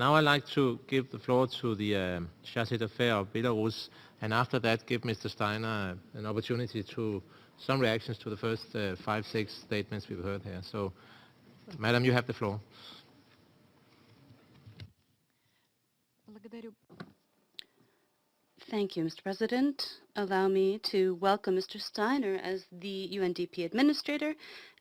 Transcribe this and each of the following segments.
Now I'd like to give the floor to the Chargé d'Affaires of Belarus, and after that give Mr. Steiner an opportunity to some reactions to the first 5-6 statements we've heard here. So, Madam, you have the floor. Thank you, Mr. President. Allow me to welcome Mr. Steiner as the UNDP Administrator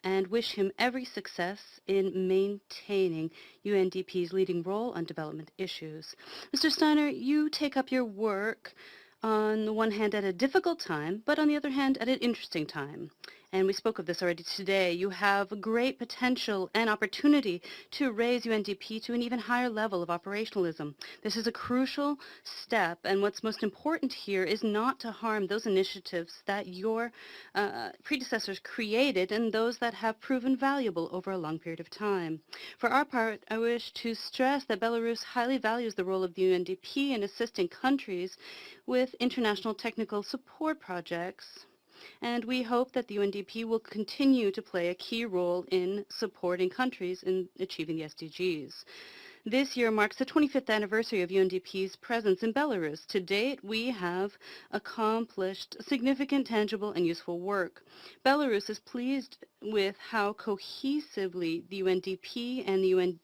and wish him every success in maintaining UNDP's leading role on development issues. Mr. Steiner, you take up your work on the one hand at a difficult time, but on the other hand at an interesting time. And we spoke of this already today. You have great potential and opportunity to raise UNDP to an even higher level of operationalism. This is a crucial step, and what's most important here is not to harm those initiatives that your predecessors created and those that have proven valuable over a long period of time. For our part, I wish to stress that Belarus highly values the role of the UNDP in assisting countries with international technical support projects, and we hope that the UNDP will continue to play a key role in supporting countries in achieving the SDGs. This year marks the 25th anniversary of UNDP's presence in Belarus. To date, we have accomplished significant, tangible, and useful work. Belarus is pleased with how cohesively the UNDP and the UN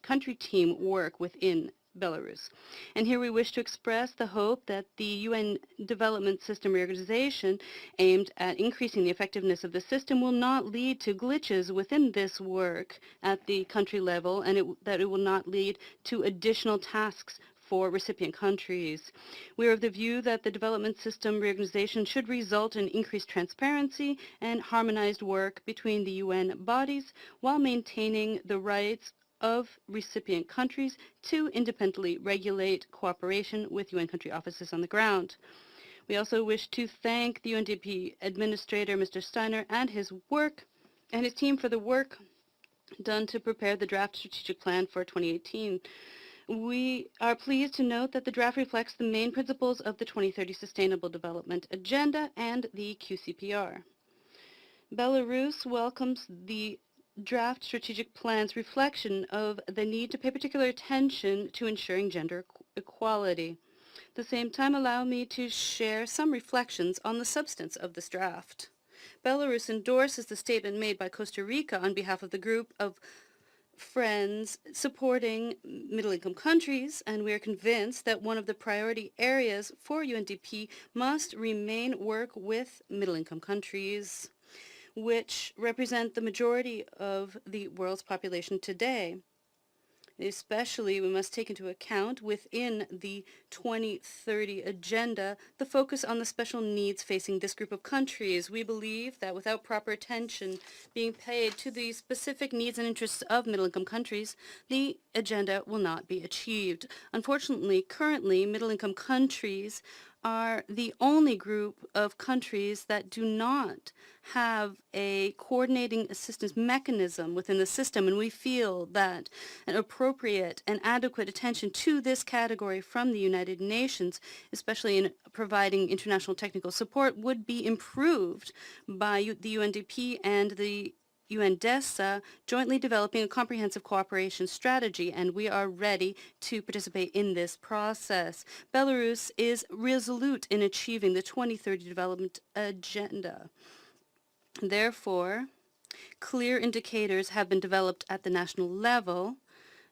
country team work within Belarus. And here we wish to express the hope that the UN Development System reorganization aimed at increasing the effectiveness of the system will not lead to glitches within this work at the country level, and that it will not lead to additional tasks for recipient countries. We are of the view that the development system reorganization should result in increased transparency and harmonized work between the UN bodies while maintaining the rights of recipient countries to independently regulate cooperation with UN country offices on the ground. We also wish to thank the UNDP Administrator, Mr. Steiner, and his team for the work done to prepare the draft strategic plan for 2018. We are pleased to note that the draft reflects the main principles of the 2030 Sustainable Development Agenda and the QCPR. Belarus welcomes the draft strategic plan's reflection of the need to pay particular attention to ensuring gender equality. At the same time, allow me to share some reflections on the substance of this draft. Belarus endorses the statement made by Costa Rica on behalf of the group of friends supporting middle-income countries, and we are convinced that one of the priority areas for UNDP must remain work with middle-income countries, which represent the majority of the world's population today. Especially, we must take into account within the 2030 agenda the focus on the special needs facing this group of countries. We believe that without proper attention being paid to the specific needs and interests of middle-income countries, the agenda will not be achieved. Unfortunately, currently, middle-income countries are the only group of countries that do not have a coordinating assistance mechanism within the system, and we feel that an appropriate and adequate attention to this category from the United Nations, especially in providing international technical support, would be improved by the UNDP and the UNDESA jointly developing a comprehensive cooperation strategy, and we are ready to participate in this process. Belarus is resolute in achieving the 2030 Development Agenda. Therefore, clear indicators have been developed at the national level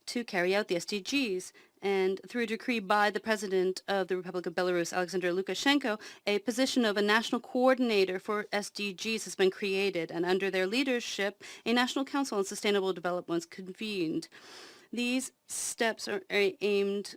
to carry out the SDGs, and through a decree by the President of the Republic of Belarus, Alexander Lukashenko, a position of a national coordinator for SDGs has been created, and under their leadership, a National Council on Sustainable Development was convened. These steps are aimed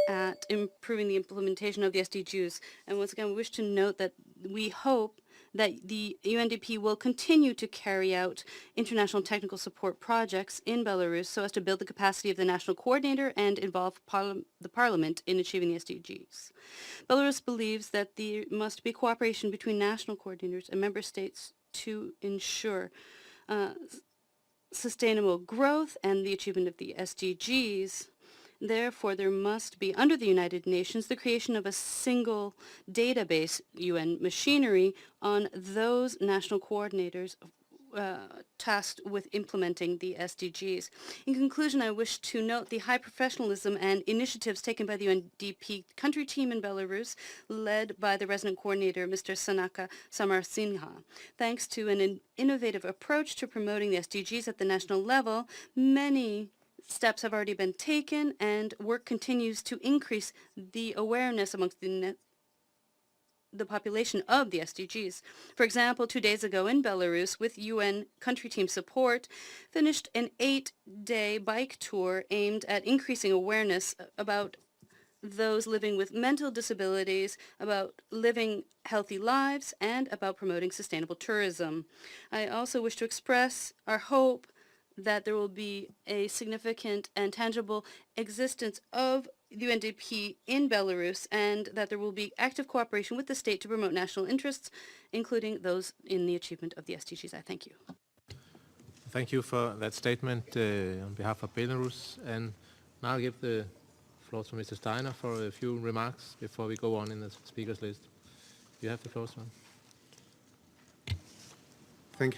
at improving the implementation of the SDGs, and once again, we wish to note that we hope that the UNDP will continue to carry out international technical support projects in Belarus so as to build the capacity of the national coordinator and involve the parliament in achieving the SDGs. Belarus believes that there must be cooperation between national coordinators and member states to ensure sustainable growth and the achievement of the SDGs. Therefore, there must be, under the United Nations, the creation of a single database, UN machinery, on those national coordinators tasked with implementing the SDGs. In conclusion, I wish to note the high professionalism and initiatives taken by the UNDP country team in Belarus, led by the resident coordinator, Mr. Sanaka Samarsinha. Thanks to an innovative approach to promoting the SDGs at the national level, many steps have already been taken and work continues to increase the awareness amongst the population of the SDGs. For example, 2 days ago in Belarus, with UN country team support, finished an 8-day bike tour aimed at increasing awareness about those living with mental disabilities, about living healthy lives, and about promoting sustainable tourism. I also wish to express our hope that there will be a significant and tangible existence of the UNDP in Belarus, and that there will be active cooperation with the state to promote national interests, including those in the achievement of the SDGs. I thank you. Thank you for that statement on behalf of Belarus. And now I'll give the floor to Mr. Steiner for a few remarks before we go on in the speakers list. You have the floor, sir. Thank you.